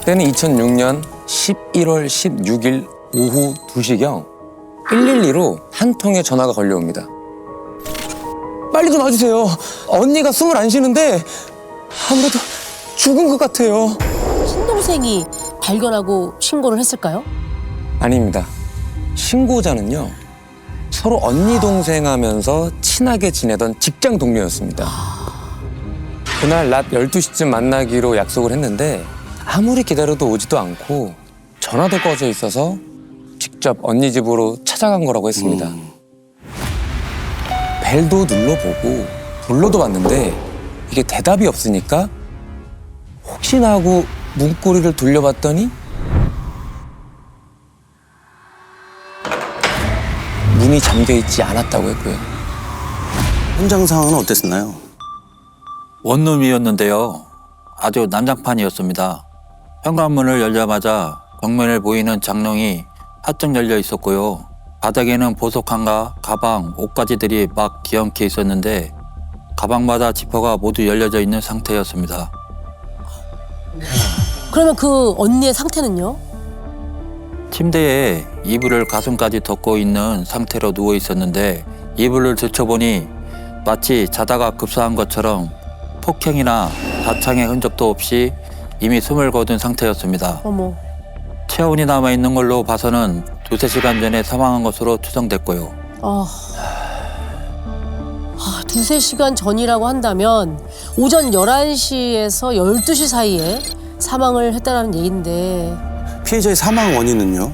그때는 2006년 11월 16일 오후 2시경 112로 한 통의 전화가 걸려옵니다. 빨리 좀 와주세요. 언니가 숨을 안 쉬는데 아무래도 죽은 것 같아요. 친동생이 발견하고 신고를 했을까요? 아닙니다. 신고자는요, 서로 언니 동생 하면서 친하게 지내던 직장 동료였습니다. 그날 낮 12시쯤 만나기로 약속을 했는데 아무리 기다려도 오지도 않고 전화도 꺼져 있어서 직접 언니 집으로 찾아간 거라고 했습니다. 벨도 눌러보고 불러도 봤는데 이게 대답이 없으니까 혹시나 하고 문고리를 돌려봤더니 문이 잠겨있지 않았다고 했고요. 현장 상황은 어땠나요? 원룸이었는데요. 아주 난장판이었습니다. 현관문을 열자마자 벽면에 보이는 장롱이 활짝 열려 있었고요. 바닥에는 보석함과 가방, 옷가지들이 막 기엄켜 있었는데 가방마다 지퍼가 모두 열려져 있는 상태였습니다. 그러면 그 언니의 상태는요? 침대에 이불을 가슴까지 덮고 있는 상태로 누워 있었는데 이불을 들춰보니 마치 자다가 급사한 것처럼 폭행이나 다창의 흔적도 없이 이미 숨을 거둔 상태였습니다. 어머. 체온이 남아있는 걸로 봐서는 2~3시간 전에 사망한 것으로 추정됐고요. 두세 시간 전이라고 한다면 오전 11시에서 12시 사이에 사망을 했다는 얘긴데 피해자의 사망 원인은요?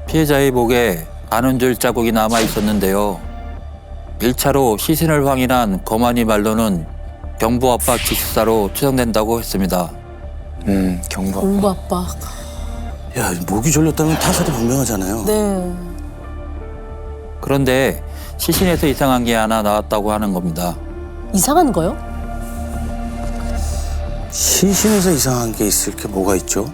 피해자의 목에 안은줄 자국이 남아 있었는데요. 1차로 시신을 확인한 검안이 말로는 경부 압박 직사로 추정된다고 했습니다. 경보. 공부 압박. 야, 목이 졸렸다면 타사도 분명하잖아요. 네. 그런데 시신에서 이상한 게 하나 나왔다고 하는 겁니다. 이상한 거요? 시신에서 이상한 게 있을 게 뭐가 있죠?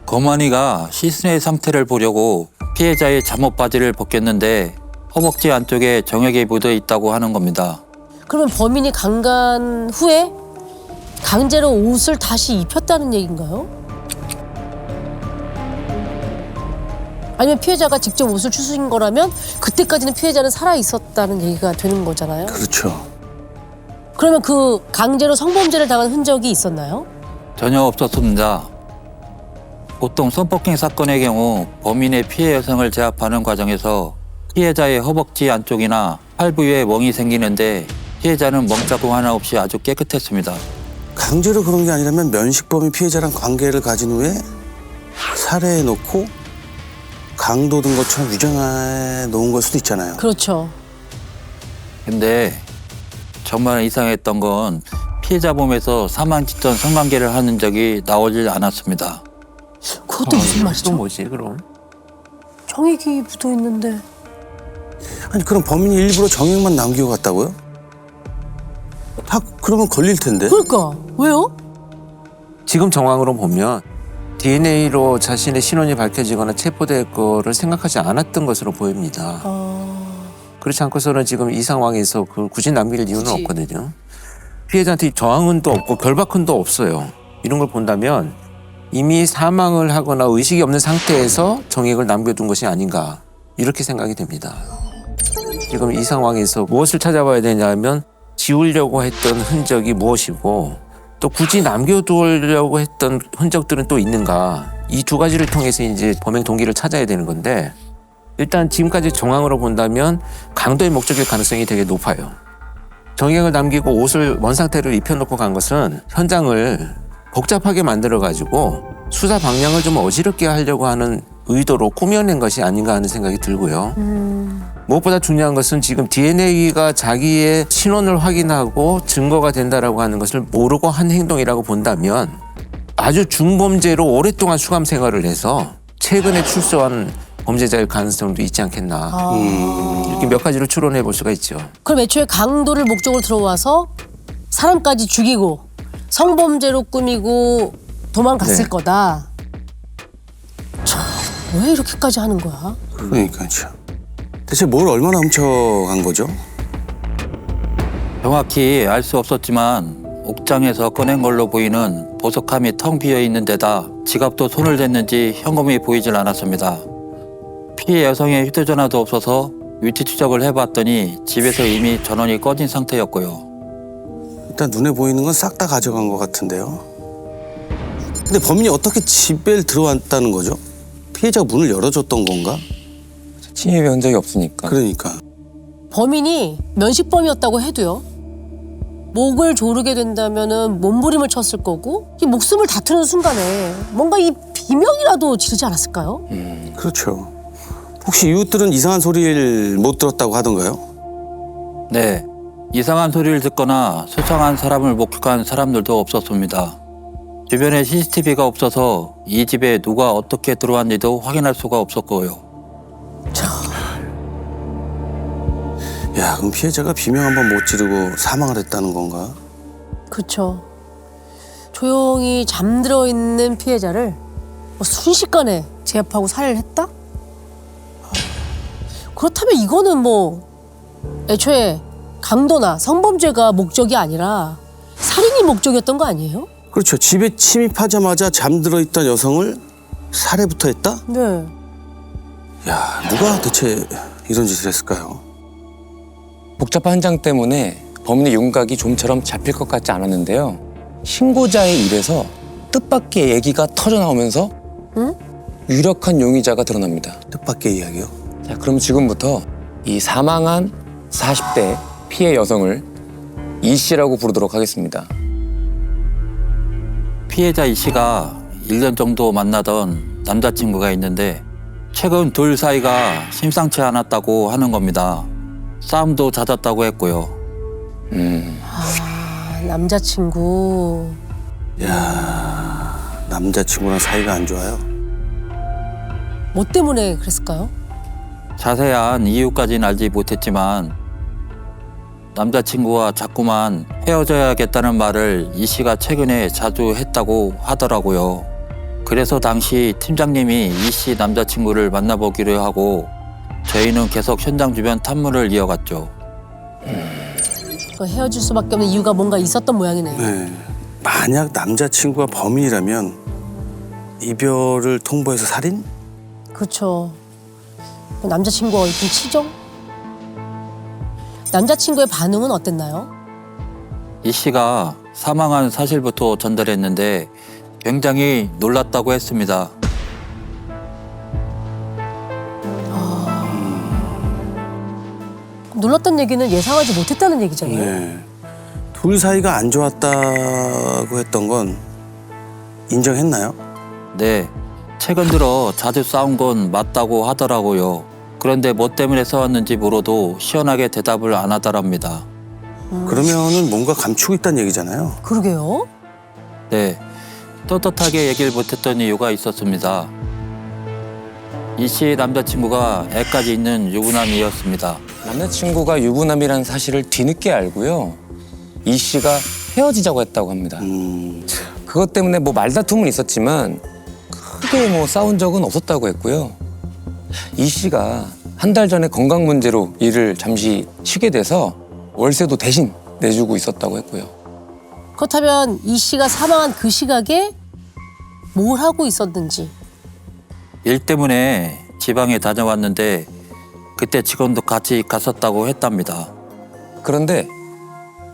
검안이가 시신의 상태를 보려고 피해자의 잠옷 바지를 벗겼는데 허벅지 안쪽에 정액이 묻어 있다고 하는 겁니다. 그러면 범인이 강간 후에 강제로 옷을 다시 입혔다는 얘기인가요? 아니면 피해자가 직접 옷을 추스린 거라면 그때까지는 피해자는 살아 있었다는 얘기가 되는 거잖아요. 그렇죠. 그러면 그 강제로 성범죄를 당한 흔적이 있었나요? 전혀 없었습니다. 보통 성폭행 사건의 경우 범인의 피해 여성을 제압하는 과정에서 피해자의 허벅지 안쪽이나 팔 부위에 멍이 생기는데 피해자는 멍자국 하나 없이 아주 깨끗했습니다. 강제로 그런 게 아니라면 면식범이 피해자랑 관계를 가진 후에 살해해놓고 강도든 것처럼 위장해 놓은 걸 수도 있잖아요. 그렇죠. 근데 정말 이상했던 건 피해자 몸에서 사망 직전 성관계를 하는 적이 나오질 않았습니다. 그것도 무슨 말이죠? 또 뭐지 그럼? 정액이 묻어 있는데. 아니, 그럼 범인이 일부러 정액만 남기고 갔다고요? 다 그러면 걸릴 텐데. 그러니까 왜요? 지금 정황으로 보면 DNA로 자신의 신원이 밝혀지거나 체포될 거를 생각하지 않았던 것으로 보입니다. 그렇지 않고서는 지금 이 상황에서 그걸 굳이 남길 이유는 굳이. 없거든요. 피해자한테 저항은도 없고 결박흔도 없어요. 이런 걸 본다면 이미 사망을 하거나 의식이 없는 상태에서 정액을 남겨둔 것이 아닌가 이렇게 생각이 됩니다. 지금 이 상황에서 무엇을 찾아봐야 되냐면 지우려고 했던 흔적이 무엇이고 또 굳이 남겨두려고 했던 흔적들은 또 있는가 이 두 가지를 통해서 이제 범행 동기를 찾아야 되는 건데 일단 지금까지 정황으로 본다면 강도의 목적일 가능성이 되게 높아요. 정액을 남기고 옷을 먼 상태로 입혀놓고 간 것은 현장을 복잡하게 만들어가지고 수사 방향을 좀 어지럽게 하려고 하는 의도로 꾸며낸 것이 아닌가 하는 생각이 들고요. 무엇보다 중요한 것은 지금 DNA가 자기의 신원을 확인하고 증거가 된다라고 하는 것을 모르고 한 행동이라고 본다면 아주 중범죄로 오랫동안 수감 생활을 해서 최근에 출소한 범죄자일 가능성도 있지 않겠나. 이렇게 몇 가지로 추론해 볼 수가 있죠. 그럼 애초에 강도를 목적으로 들어와서 사람까지 죽이고 성범죄로 꾸미고 도망갔을 네. 거다. 참, 왜 이렇게까지 하는 거야? 그러니까 참. 대체 뭘 얼마나 훔쳐간 거죠? 정확히 알 수 없었지만 옥장에서 꺼낸 걸로 보이는 보석함이 텅 비어 있는 데다 지갑도 손을 댔는지 현금이 보이질 않았습니다. 피해 여성의 휴대전화도 없어서 위치 추적을 해봤더니 집에서 이미 전원이 꺼진 상태였고요. 일단 눈에 보이는 건 싹 다 가져간 것 같은데요. 근데 범인이 어떻게 집에 들어왔다는 거죠? 피해자가 문을 열어줬던 건가? 침입의 흔적이 없으니까. 그러니까. 범인이 면식범이었다고 해도요. 목을 조르게 된다면은 몸부림을 쳤을 거고 이 목숨을 다투는 순간에 뭔가 이 비명이라도 지르지 않았을까요? 그렇죠. 혹시 이웃들은 이상한 소리를 못 들었다고 하던가요? 네, 이상한 소리를 듣거나 수상한 사람을 목격한 사람들도 없었습니다. 주변에 CCTV가 없어서 이 집에 누가 어떻게 들어왔는지도 확인할 수가 없었고요. 야, 그럼 피해자가 비명 한 번 못 지르고 사망을 했다는 건가? 그렇죠. 조용히 잠들어 있는 피해자를 뭐 순식간에 제압하고 살해를 했다? 그렇다면 이거는 뭐 애초에 강도나 성범죄가 목적이 아니라 살인이 목적이었던 거 아니에요? 그렇죠. 집에 침입하자마자 잠들어 있던 여성을 살해부터 했다? 네. 야, 누가 대체 이런 짓을 했을까요? 복잡한 현장 때문에 범인의 윤곽이 좀처럼 잡힐 것 같지 않았는데요. 신고자의 입에서 뜻밖의 얘기가 터져 나오면서 응? 유력한 용의자가 드러납니다. 뜻밖의 이야기요? 자, 그럼 지금부터 이 사망한 40대 피해 여성을 이 씨라고 부르도록 하겠습니다. 피해자 이 씨가 1년 정도 만나던 남자친구가 있는데 최근 둘 사이가 심상치 않았다고 하는 겁니다. 싸움도 잦았다고 했고요. 아, 남자친구. 야, 남자친구랑 사이가 안 좋아요? 뭐 때문에 그랬을까요? 자세한 이유까지는 알지 못했지만 남자친구와 자꾸만 헤어져야겠다는 말을 이 씨가 최근에 자주 했다고 하더라고요. 그래서 당시 팀장님이 이 씨 남자친구를 만나보기로 하고 저희는 계속 현장 주변 탐문을 이어갔죠. 그 헤어질 수밖에 없는 이유가 뭔가 있었던 모양이네. 네. 만약 남자친구가 범인이라면 이별을 통보해서 살인? 그렇죠. 남자친구가 입은 치정? 남자친구의 반응은 어땠나요? 이 씨가 사망한 사실부터 전달했는데 굉장히 놀랐다고 했습니다. 놀랐던 얘기는 예상하지 못했다는 얘기잖아요. 네. 둘 사이가 안 좋았다고 했던 건 인정했나요? 네, 최근 들어 자주 싸운 건 맞다고 하더라고요. 그런데 뭐 때문에 싸웠는지 물어도 시원하게 대답을 안 하더랍니다. 그러면은 뭔가 감추고 있다는 얘기잖아요. 그러게요. 네, 떳떳하게 얘기를 못했던 이유가 있었습니다. 이 씨 남자친구가 애까지 있는 유부남이었습니다. 남자친구가 유부남이라는 사실을 뒤늦게 알고요. 이 씨가 헤어지자고 했다고 합니다. 그것 때문에 뭐 말다툼은 있었지만 크게 뭐 싸운 적은 없었다고 했고요. 이 씨가 한 달 전에 건강 문제로 일을 잠시 쉬게 돼서 월세도 대신 내주고 있었다고 했고요. 그렇다면 이 씨가 사망한 그 시각에 뭘 하고 있었는지. 일 때문에 지방에 다녀왔는데 그때 직원도 같이 갔었다고 했답니다. 그런데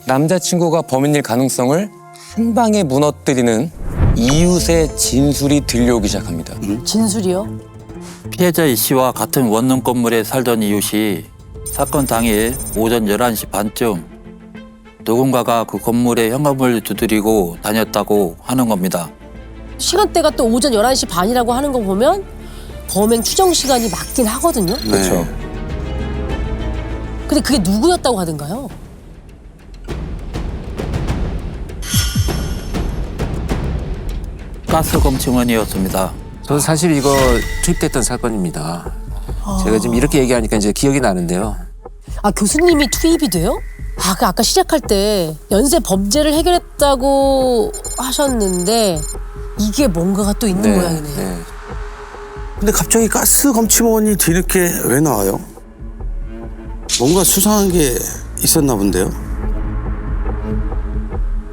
남자친구가 범인일 가능성을 한 방에 무너뜨리는 이웃의 진술이 들려오기 시작합니다. 진술이요? 피해자 이 씨와 같은 원룸 건물에 살던 이웃이 사건 당일 오전 11시 반쯤 누군가가 그 건물에 현관문을 두드리고 다녔다고 하는 겁니다. 시간대가 또 오전 11시 반이라고 하는 거 보면 범행 추정 시간이 맞긴 하거든요. 그렇죠. 근데 그게 누구였다고 하던가요? 가스검 증언이었습니다. 저는 사실 이거 투입됐던 사건입니다. 제가 지금 이렇게 얘기하니까 이제 기억이 나는데요. 아, 교수님이 투입이 돼요? 아, 그 아까 시작할 때 연쇄 범죄를 해결했다고 하셨는데 이게 뭔가가 또 있는 모양이네. 네. 근데 갑자기 가스 검침원이 뒤늦게 왜 나와요? 뭔가 수상한 게 있었나 본데요?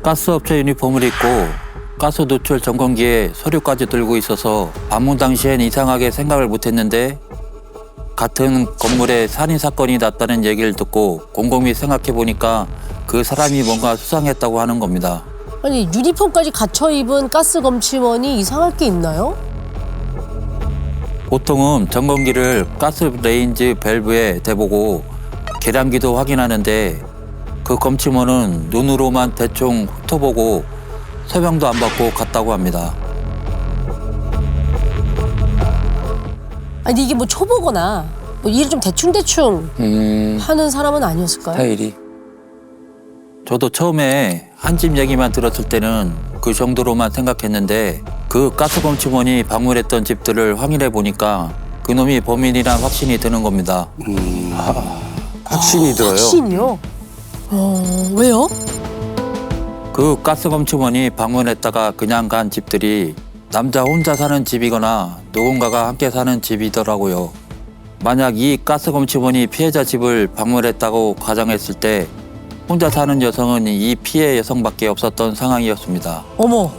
가스업체 유니폼을 입고 가스 노출 점검기에 서류까지 들고 있어서 방문 당시엔 이상하게 생각을 못했는데 같은 건물에 살인 사건이 났다는 얘기를 듣고 곰곰이 생각해 보니까 그 사람이 뭔가 수상했다고 하는 겁니다. 아니 유니폼까지 갖춰 입은 가스 검침원이 이상할 게 있나요? 보통은 점검기를 가스 레인지 밸브에 대보고 계량기도 확인하는데 그 검침원은 눈으로만 대충 훑어보고 설명도 안 받고 갔다고 합니다. 아니 이게 뭐 초보거나 뭐 일을 좀 대충 하는 사람은 아니었을까요? 스타일이. 저도 처음에 한 집 얘기만 들었을 때는 그 정도로만 생각했는데 그 가스 검침원이 방문했던 집들을 확인해 보니까 그놈이 범인이란 확신이 드는 겁니다. 확신이 들어요. 확신이요? 왜요? 그 가스 검침원이 방문했다가 그냥 간 집들이 남자 혼자 사는 집이거나 누군가가 함께 사는 집이더라고요. 만약 이 가스 검침원이 피해자 집을 방문했다고 가정했을 때 혼자 사는 여성은 이 피해 여성밖에 없었던 상황이었습니다. 어머.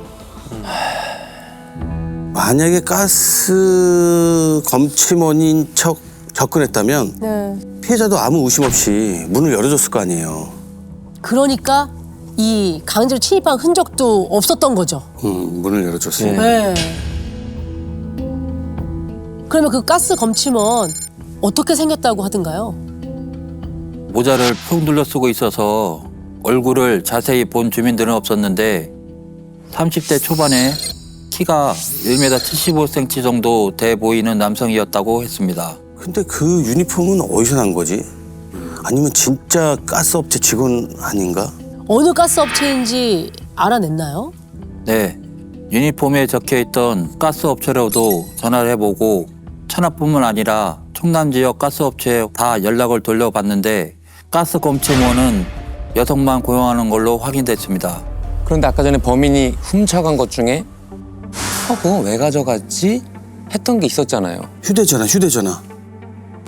만약에 가스 검침원인 척 접근했다면 네. 피해자도 아무 의심 없이 문을 열어줬을 거 아니에요. 그러니까 이 강제로 침입한 흔적도 없었던 거죠. 문을 열어줬어요. 네. 그러면 그 가스 검침원 어떻게 생겼다고 하던가요? 모자를 푹 눌러 쓰고 있어서 얼굴을 자세히 본 주민들은 없었는데 30대 초반에 키가 1m 75cm 정도 돼 보이는 남성이었다고 했습니다. 근데 그 유니폼은 어디서 난 거지? 아니면 진짜 가스업체 직원 아닌가? 어느 가스 업체인지 알아냈나요? 네, 유니폼에 적혀있던 가스업체로도 전화를 해보고 천안뿐만 아니라 충남 지역 가스업체에 다 연락을 돌려봤는데 가스 검침원은 여성만 고용하는 걸로 확인됐습니다. 그런데 아까 전에 범인이 훔쳐간 것 중에 그건 왜 가져갔지? 했던 게 있었잖아요. 휴대전화.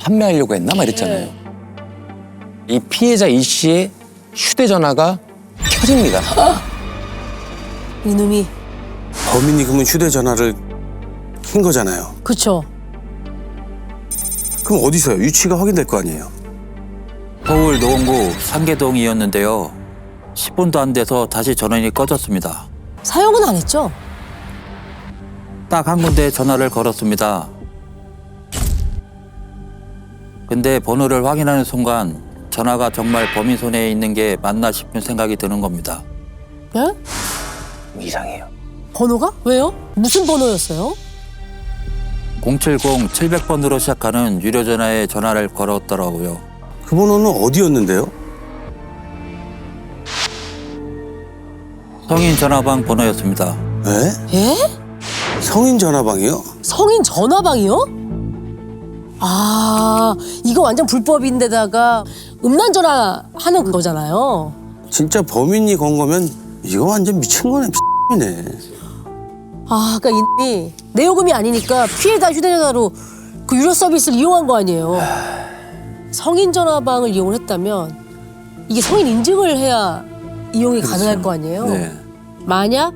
판매하려고 했나? 막 이랬잖아요. 이 피해자 이 씨의 휴대전화가 켜집니다. 이놈이. 범인이 그러면 휴대전화를 킨 거잖아요. 그쵸. 그럼 어디서요? 위치가 확인될 거 아니에요? 서울 노원구 상계동이었는데요. 10분도 안 돼서 다시 전원이 꺼졌습니다. 사용은 안 했죠? 딱 한 군데 전화를 걸었습니다. 근데 번호를 확인하는 순간 전화가 정말 범인 손에 있는 게 맞나 싶은 생각이 드는 겁니다. 예? 이상해요. 번호가? 왜요? 무슨 번호였어요? 070-700번으로 시작하는 유료전화에 전화를 걸었더라고요. 그 번호는 어디였는데요? 성인 전화방 번호였습니다. 에? 예? 성인 전화방이요? 성인 전화방이요? 아, 이거 완전 불법인데다가 음란 전화 하는 거잖아요. 진짜 범인이 건 거면 이거 완전 미친 거네. 이네. 아, 그러니까 이 내요금이 아니니까 피해자 휴대전화로 그 유료 서비스를 이용한 거 아니에요. 성인 전화방을 이용을 했다면 이게 성인 인증을 해야 이용이 가능할 거 아니에요. 네. 만약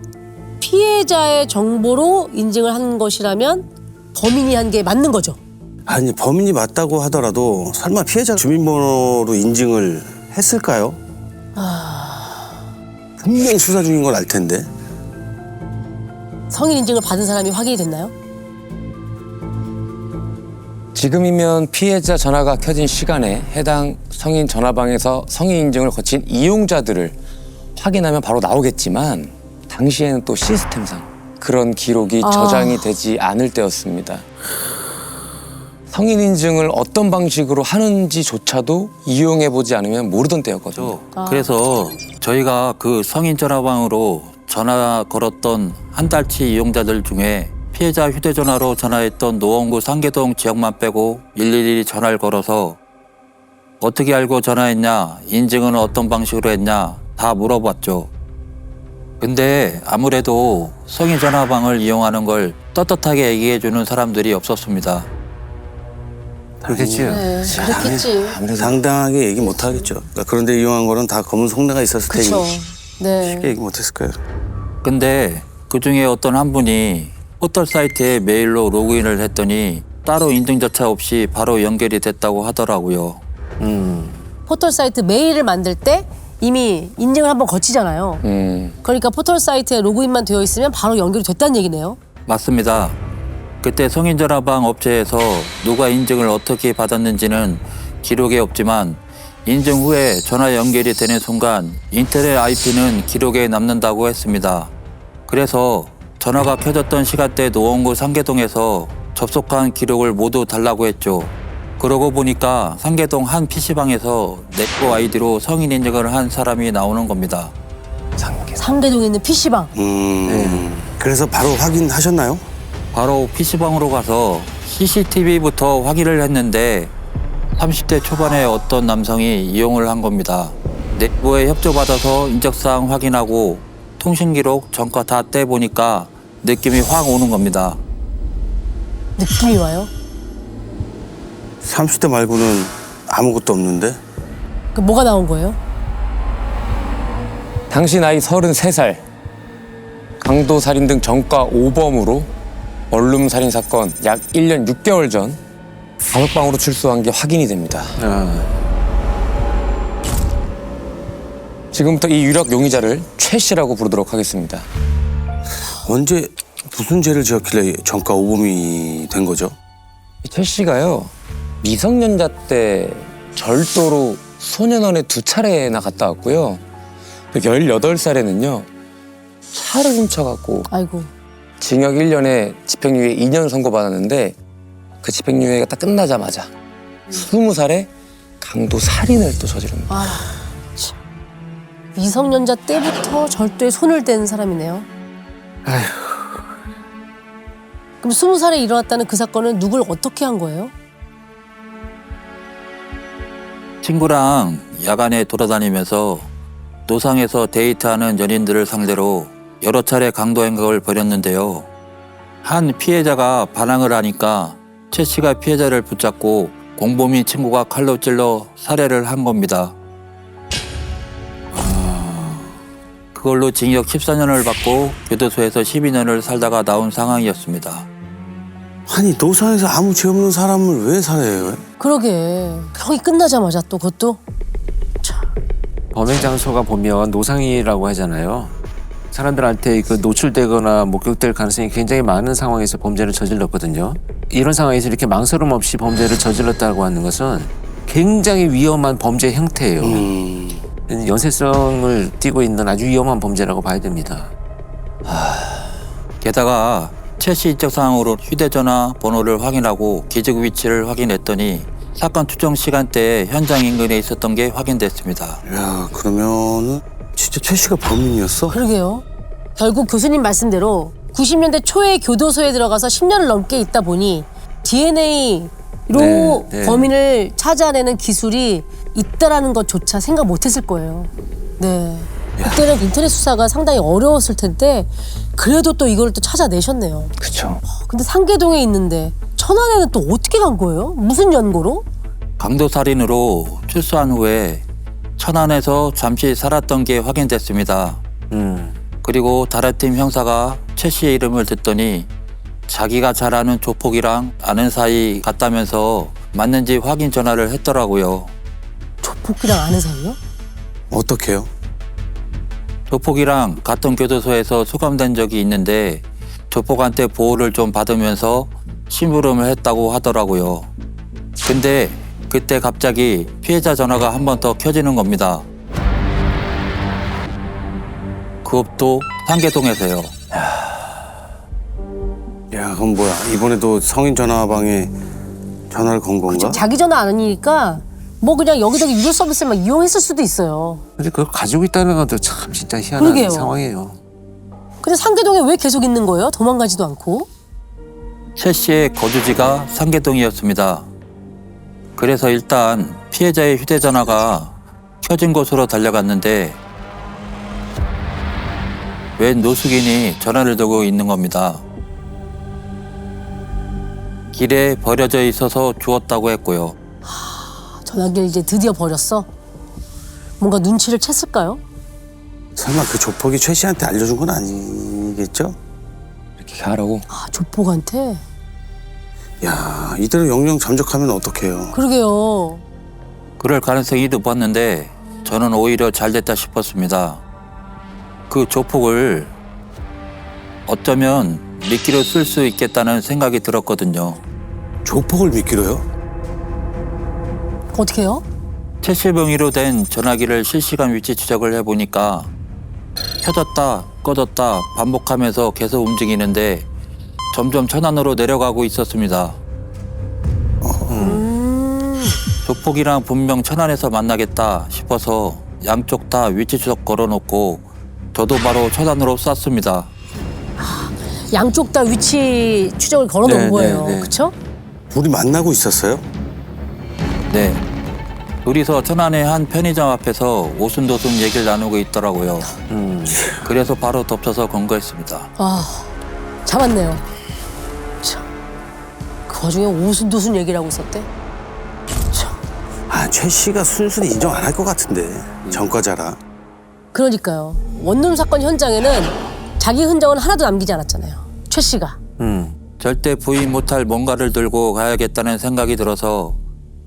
피해자의 정보로 인증을 한 것이라면 범인이 한 게 맞는 거죠. 아니 범인이 맞다고 하더라도 설마 피해자 주민번호로 인증을 했을까요? 분명히 수사 중인 걸 알 텐데. 성인 인증을 받은 사람이 확인이 됐나요? 지금이면 피해자 전화가 켜진 시간에 해당 성인 전화방에서 성인 인증을 거친 이용자들을 확인하면 바로 나오겠지만 당시에는 또 시스템상 그런 기록이 저장이 되지 않을 때였습니다. 성인 인증을 어떤 방식으로 하는지조차도 이용해보지 않으면 모르던 때였거든요. 그래서 저희가 그 성인 전화방으로 전화 걸었던 한 달치 이용자들 중에 피해자 휴대전화로 전화했던 노원구 상계동 지역만 빼고 일일이 전화를 걸어서 어떻게 알고 전화했냐, 인증은 어떤 방식으로 했냐 다 물어봤죠. 근데 아무래도 성인 전화방을 이용하는 걸 떳떳하게 얘기해주는 사람들이 없었습니다. 그렇겠지요. 네, 그렇겠지. 아무래도 당당하게 얘기 못 하겠죠. 그러니까 그런데 이용한 거는 다 검은 속내가 있었을 테니 그렇죠. 네. 쉽게 얘기 못 했을 거예요. 근데 그 중에 어떤 한 분이 포털 사이트에 메일로 로그인을 했더니 따로 인증조차 없이 바로 연결이 됐다고 하더라고요. 포털 사이트 메일을 만들 때 이미 인증을 한번 거치잖아요. 그러니까 포털 사이트에 로그인만 되어 있으면 바로 연결이 됐다는 얘기네요. 맞습니다. 그때 성인전화방 업체에서 누가 인증을 어떻게 받았는지는 기록에 없지만 인증 후에 전화 연결이 되는 순간 인터넷 IP는 기록에 남는다고 했습니다. 그래서 전화가 켜졌던 시간대 노원구 상계동에서 접속한 기록을 모두 달라고 했죠. 그러고 보니까 상계동 한 PC방에서 네트워크 아이디로 성인 인증을 한 사람이 나오는 겁니다. 상계동에 있는 PC방. 그래서 바로 확인하셨나요? 바로 PC방으로 가서 CCTV부터 확인을 했는데 30대 초반의 어떤 남성이 이용을 한 겁니다. 내부에 협조받아서 인적사항 확인하고 통신기록 전과 다 떼보니까 느낌이 확 오는 겁니다. 느낌이 와요? 30대 말고는 아무것도 없는데? 그 뭐가 나온 거예요? 당시 나이 33살. 강도살인 등 전과 5범으로 원룸살인 사건 약 1년 6개월 전 단톡방으로 출소한 게 확인이 됩니다. 지금부터 이 유력 용의자를 최 씨라고 부르도록 하겠습니다. 언제 무슨 죄를 지었길래 전과 5범이 된 거죠? 이 최 씨가요, 미성년자 때 절도로 소년원에 2차례나 갔다 왔고요. 18살에는요 차를 훔쳐갖고 아이고. 징역 1년에 집행유예 2년 선고받았는데 그 집행유예가 딱 끝나자마자 20살에 강도 살인을 또 저지릅니다. 아, 참. 미성년자 때부터 절도에 손을 댄 사람이네요. 그럼 20살에 일어났다는 그 사건은 누굴 어떻게 한 거예요? 친구랑 야간에 돌아다니면서 노상에서 데이트하는 연인들을 상대로 여러 차례 강도 행각을 벌였는데요. 한 피해자가 반항을 하니까 최 씨가 피해자를 붙잡고 공범인 친구가 칼로 찔러 살해를 한 겁니다. 그걸로 징역 14년을 받고 교도소에서 12년을 살다가 나온 상황이었습니다. 아니 노상에서 아무 죄 없는 사람을 왜 살해해요? 그러게. 형이 끝나자마자 또 그것도. 범행 장소가 보면 노상이라고 하잖아요. 사람들한테 그 노출되거나 목격될 가능성이 굉장히 많은 상황에서 범죄를 저질렀거든요. 이런 상황에서 이렇게 망설임 없이 범죄를 저질렀다고 하는 것은 굉장히 위험한 범죄 형태예요. 연쇄성을 띠고 있는 아주 위험한 범죄라고 봐야 됩니다. 게다가 최 씨 인적사항으로 휴대전화 번호를 확인하고 기적 위치를 확인했더니 사건 추정 시간대에 현장 인근에 있었던 게 확인됐습니다. 야 그러면은 진짜 최 씨가 범인이었어? 그러게요. 결국 교수님 말씀대로 90년대 초에 교도소에 들어가서 10년을 넘게 있다 보니 DNA로 네. 범인을 찾아내는 기술이 있다라는 것조차 생각 못했을 거예요. 네. 그때는 인터넷 수사가 상당히 어려웠을 텐데 그래도 또 이걸 또 찾아내셨네요. 그렇죠. 근데 상계동에 있는데 천안에는 또 어떻게 간 거예요? 무슨 연고로? 강도살인으로 출소한 후에 천안에서 잠시 살았던 게 확인됐습니다. 그리고 다른 팀 형사가 최 씨의 이름을 듣더니 자기가 잘 아는 조폭이랑 아는 사이 같다면서 맞는지 확인 전화를 했더라고요. 조폭이랑 아는 사이요? 어떻게요? 조폭이랑 같은 교도소에서 수감된 적이 있는데 조폭한테 보호를 좀 받으면서 심부름을 했다고 하더라고요. 근데 그때 갑자기 피해자 전화가 한 번 더 켜지는 겁니다. 그것도 상계동에서요. 야 그럼 뭐야 이번에도 성인 전화방에 전화를 건 건가? 자기 전화 아니니까 뭐 그냥 여기저기 유료 서비스만 이용했을 수도 있어요. 근데 그걸 가지고 있다는 것도 참 진짜 희한한 그러게요. 상황이에요. 근데 상계동에 왜 계속 있는 거예요? 도망가지도 않고. 최 씨의 거주지가 상계동이었습니다. 그래서 일단 피해자의 휴대전화가 켜진 곳으로 달려갔는데 웬 노숙인이 전화를 들고 있는 겁니다. 길에 버려져 있어서 주웠다고 했고요. 전화기를 이제 드디어 버렸어. 뭔가 눈치를 챘을까요? 설마 그 조폭이 최 씨한테 알려준 건 아니겠죠? 이렇게 하라고. 아, 조폭한테? 야, 이대로 영영 잠적하면 어떡해요. 그러게요. 그럴 가능성이 높았는데 저는 오히려 잘 됐다 싶었습니다. 그 조폭을 어쩌면 미끼로 쓸 수 있겠다는 생각이 들었거든요. 조폭을 미끼로요? 어떻게 해요? 최실병이로 된 전화기를 실시간 위치 추적을 해보니까 켜졌다 꺼졌다 반복하면서 계속 움직이는데 점점 천안으로 내려가고 있었습니다. 조폭이랑 분명 천안에서 만나겠다 싶어서 양쪽 다 위치 추적 걸어놓고 저도 바로 천안으로 쐈습니다. 양쪽 다 위치 추적을 걸어놓은 네, 거예요. 네, 네. 그쵸? 둘이 만나고 있었어요? 네. 둘이서 천안의 한 편의점 앞에서 오순도순 얘기를 나누고 있더라고요. 그래서 바로 덮쳐서 검거했습니다. 아, 잡았네요. 참, 그 와중에 오순도순 얘기를 하고 있었대. 아, 최 씨가 순순히 인정 안 할 것 같은데. 전과자라. 그러니까요. 원룸 사건 현장에는 자기 흔적은 하나도 남기지 않았잖아요. 최 씨가. 절대 부인 못할 뭔가를 들고 가야겠다는 생각이 들어서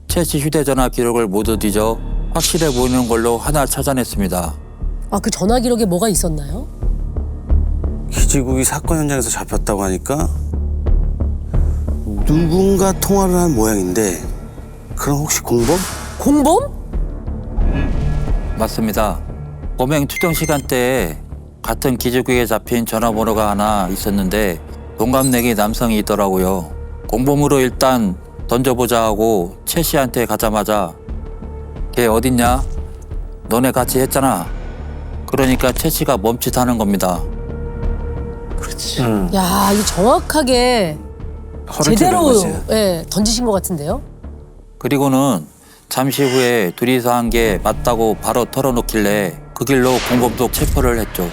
최 씨 휴대전화 기록을 모두 뒤져 확실해 보이는 걸로 하나 찾아냈습니다. 아, 그 전화 기록에 뭐가 있었나요? 기지국이 사건 현장에서 잡혔다고 하니까 누군가 통화를 한 모양인데 그럼 혹시 공범? 공범? 맞습니다. 범행 추정 시간대에 같은 기지국에 잡힌 전화번호가 하나 있었는데 동갑내기 남성이 있더라고요. 공범으로 일단 던져보자 하고 최 씨한테 가자마자 걔 어딨냐? 너네 같이 했잖아. 그러니까 최 씨가 멈칫하는 겁니다. 야, 이 정확하게 허를 찌른 제대로 거지. 예, 던지신 것 같은데요? 그리고는 잠시 후에 둘이서 한 게 맞다고 바로 털어놓길래 그 길로 공범도 체포를 했죠.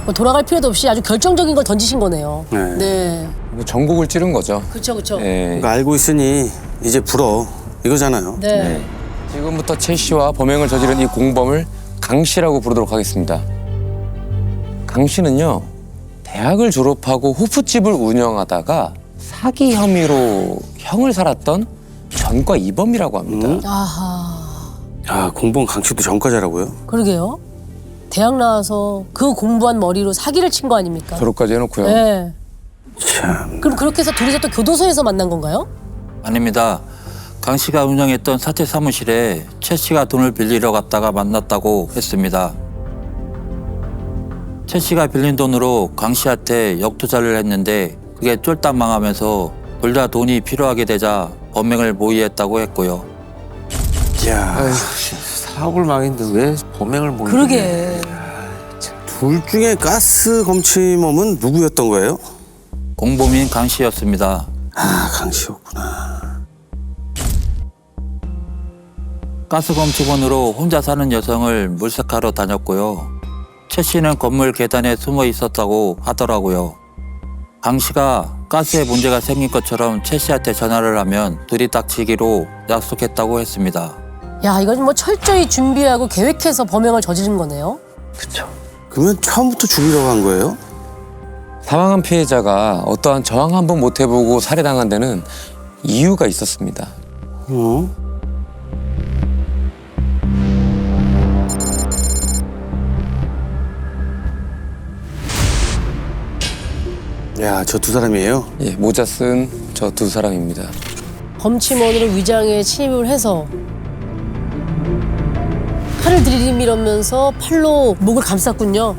뭐 돌아갈 필요도 없이 아주 결정적인 걸 던지신 거네요. 네. 네. 뭐 전곡을 찌른 거죠. 그쵸, 그쵸. 예. 그거 알고 있으니 이제 불어. 이거잖아요. 네. 지금부터 최 씨와 범행을 저지른 이 공범을 강 씨라고 부르도록 하겠습니다. 강 씨는요, 대학을 졸업하고 호프집을 운영하다가 사기 혐의로 형을 살았던 전과 이범이라고 합니다. 아하. 아, 공범 강씨도 전과자라고요? 그러게요. 대학 나와서 그 공부한 머리로 사기를 친 거 아닙니까? 졸업까지 해놓고요. 네. 참. 그럼 그렇게 해서 둘이서 또 교도소에서 만난 건가요? 아닙니다. 강 씨가 운영했던 사채 사무실에 최 씨가 돈을 빌리러 갔다가 만났다고 했습니다. 최 씨가 빌린 돈으로 강 씨한테 역투자를 했는데 그게 쫄딱 망하면서 둘 다 돈이 필요하게 되자 범행을 모의했다고 했고요. 야, 아휴, 사업을 망했는데 왜 범행을 모의해? 그러게. 둘 중에 가스 검침범은 누구였던 거예요? 공범인 강 씨였습니다. 아, 강씨였구나. 가스검침원으로 혼자 사는 여성을 물색하러 다녔고요. 최 씨는 건물 계단에 숨어 있었다고 하더라고요. 강 씨가 가스에 문제가 생긴 것처럼 최 씨한테 전화를 하면 들이닥치기로 약속했다고 했습니다. 야, 이건 뭐 철저히 준비하고 계획해서 범행을 저지른 거네요. 그러면 처음부터 죽이려고 한 거예요? 사망한 피해자가 어떠한 저항 한번 못 해보고 살해당한 데는 이유가 있었습니다. 어? 야, 저 두 사람이에요? 예, 모자 쓴 저 두 사람입니다. 검침원으로 위장에 침입을 해서 팔을 들이밀으면서 팔로 목을 감쌌군요.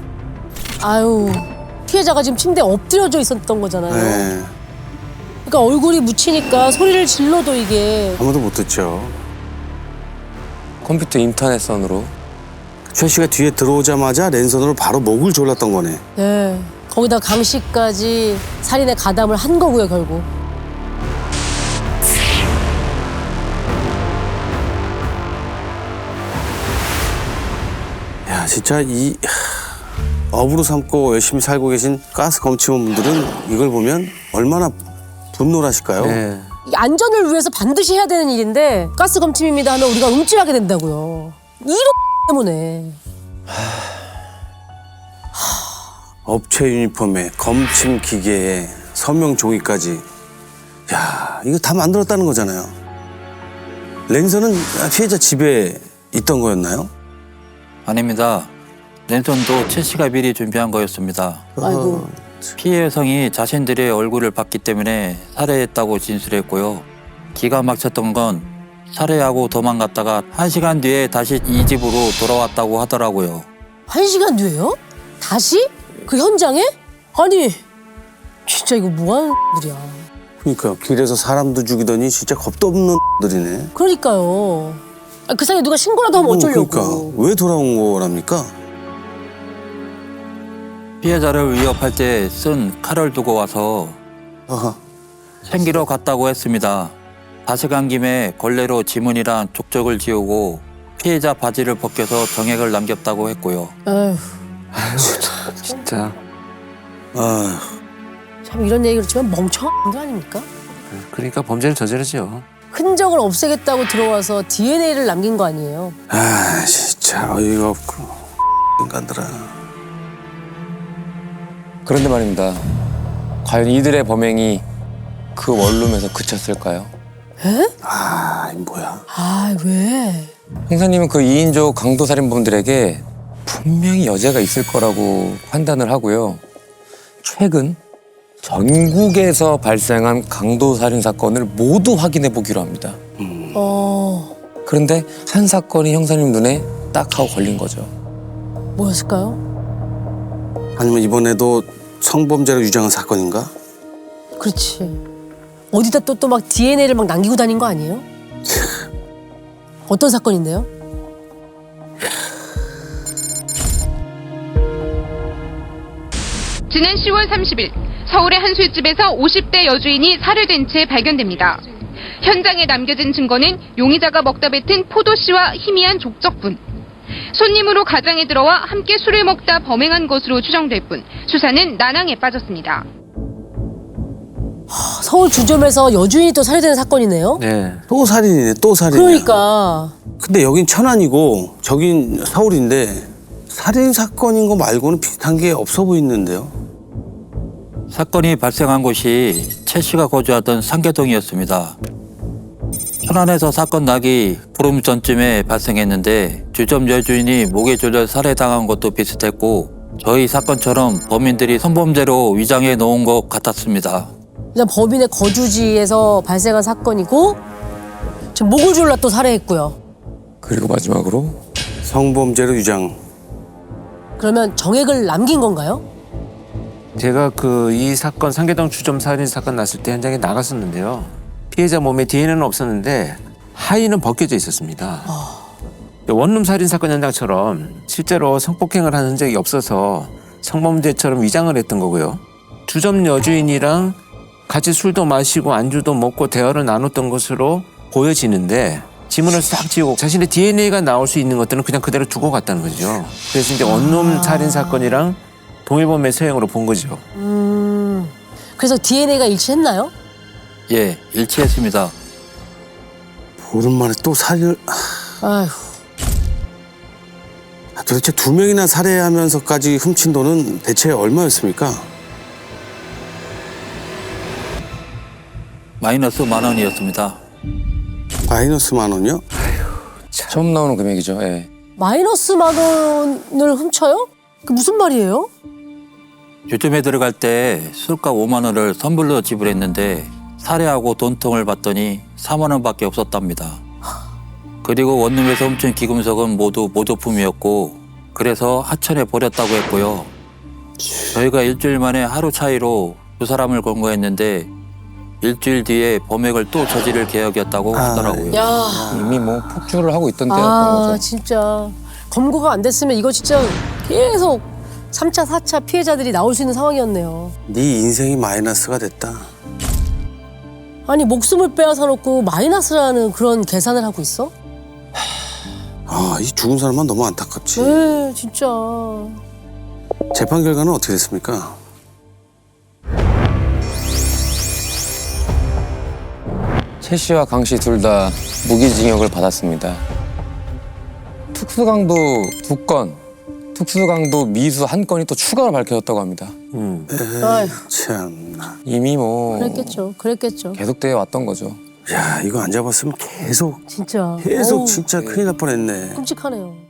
아유, 피해자가 지금 침대에 엎드려져 있었던 거잖아요. 네. 그러니까 얼굴이 묻히니까 소리를 질러도 이게 아무도 못 듣죠. 컴퓨터 인터넷선으로 최 씨가 뒤에 들어오자마자 랜선으로 바로 목을 졸랐던 거네. 네. 거기다 강 씨까지 살인에 가담을 한 거고요, 결국. 야, 진짜 이 업으로 삼고 열심히 살고 계신 가스 검침원분들은 이걸 보면 얼마나 분노하실까요? 네. 이 안전을 위해서 반드시 해야 되는 일인데 가스 검침입니다 하면 우리가 움찔하게 된다고요. 이런 때문에. 업체 유니폼에 검침 기계에 서명 종이까지. 야, 이거 다 만들었다는 거잖아요. 랜선은 피해자 집에 있던 거였나요? 아닙니다. 랜선도 최 씨가 미리 준비한 거였습니다. 아이고. 피해 여성이 자신들의 얼굴을 봤기 때문에 살해했다고 진술했고요. 기가 막혔던 건 살해하고 도망갔다가 1시간 뒤에 다시 이 집으로 돌아왔다고 하더라고요. 1시간 뒤에요? 다시? 그 현장에? 아니 진짜 이거 뭐하는 들이야. 그러니까 길에서 사람도 죽이더니 진짜 겁도 없는 들이네. 그러니까요. 아, 그 사이에 누가 신고라도 하면 어쩌려고. 그러니까 왜 돌아온 거랍니까? 피해자를 위협할 때 쓴 칼을 두고 와서 아하. 챙기러 갔다고 했습니다. 다시 간 김에 걸레로 지문이랑 족적을 지우고 피해자 바지를 벗겨서 정액을 남겼다고 했고요. 에휴, 진짜. 아, 참 이런 얘기 그렇지만 멍청한 거 아닙니까? 그러니까 범죄를 저지르죠. 흔적을 없애겠다고 들어와서 DNA를 남긴 거 아니에요? 아, 진짜 어이가 없고 인간들아. 그런데 말입니다. 과연 이들의 범행이 그 원룸에서 그쳤을까요? 아, 이 뭐야? 아 왜? 형사님은 그 2인조 강도살인범들에게 분명히 여죄가 있을 거라고 판단을 하고요. 최근 전국에서 발생한 강도살인 사건을 모두 확인해 보기로 합니다. 그런데 한 사건이 형사님 눈에 딱 하고 걸린 거죠. 뭐였을까요? 아니면 이번에도 성범죄로 유장한 사건인가? 그렇지. 어디다 또 막 DNA를 막 남기고 다닌 거 아니에요? 어떤 사건인데요? 지난 10월 30일 서울의 한 술집에서 50대 여주인이 살해된 채 발견됩니다. 현장에 남겨진 증거는 용의자가 먹다 뱉은 포도씨와 희미한 족적분. 손님으로 가장에 들어와 함께 술을 먹다 범행한 것으로 추정될 뿐 수사는 난항에 빠졌습니다. 서울 주점에서 여주인이 또 살해되는 사건이네요. 네. 또 살인이네, 또 살인. 그러니까 근데 여긴 천안이고 저긴 서울인데 살인 사건인 거 말고는 비슷한 게 없어 보이는데요. 사건이 발생한 곳이 최 씨가 거주하던 상계동이었습니다. 천안에서 사건 나기 보름 전쯤에 발생했는데 주점 여주인이 목에 졸려 살해당한 것도 비슷했고 저희 사건처럼 범인들이 성범죄로 위장해 놓은 것 같았습니다. 일단 법인의 거주지에서 발생한 사건이고 지금 목을 졸라 또 살해했고요. 그리고 마지막으로 성범죄로 유장. 그러면 정액을 남긴 건가요? 제가 이 사건 상계동 주점 살인 사건 났을 때 현장에 나갔었는데요. 피해자 몸에 DNA는 없었는데 하의는 벗겨져 있었습니다. 원룸 살인 사건 현장처럼 실제로 성폭행을 한 흔적이 없어서 성범죄처럼 위장을 했던 거고요. 주점 여주인이랑 같이 술도 마시고 안주도 먹고 대화를 나눴던 것으로 보여지는데 지문을 싹 지우고 자신의 DNA가 나올 수 있는 것들은 그냥 그대로 두고 갔다는 거죠. 그래서 이제 원룸 살인 사건이랑 동일범의 서행으로 본 거죠. 그래서 DNA가 일치했나요? 예, 일치했습니다. 보름 만에 또 살인을. 아휴, 도대체 2명이나 살해하면서까지 훔친 돈은 대체 얼마였습니까? 마이너스 10,000원이었습니다. 마이너스 10,000원이요? 처음 나오는 금액이죠. 예. 마이너스 10,000원을 훔쳐요? 그 무슨 말이에요? 주점에 들어갈 때 술값 5만 원을 선불로 지불했는데 살해하고 돈통을 봤더니 4만 원밖에 없었답니다. 그리고 원룸에서 훔친 기금속은 모두 모조품이었고 그래서 하천에 버렸다고 했고요. 저희가 일주일 만에 하루 차이로 두 사람을 검거했는데 일주일 뒤에 범행을 또 저지를 계획이었다고 하더라고요. 야, 이미 뭐 폭주를 하고 있던 때였던 거죠. 진짜 검거가 안 됐으면 이거 진짜 계속 3차, 4차 피해자들이 나올 수 있는 상황이었네요. 네 인생이 마이너스가 됐다. 아니 목숨을 빼앗아 놓고 마이너스라는 그런 계산을 하고 있어? 아, 이 죽은 사람만 너무 안타깝지. 네, 진짜. 재판 결과는 어떻게 됐습니까? 최 씨와 강 씨 둘 다 무기징역을 받았습니다. 특수강도 2건, 특수강도 미수 한 건이 또 추가로 밝혀졌다고 합니다. 아휴. 참나. 이미 뭐 그랬겠죠. 계속되어 왔던 거죠. 야, 이거 안 잡았으면 계속 진짜. 계속 어우, 진짜 큰일 날 뻔했네. 끔찍하네요.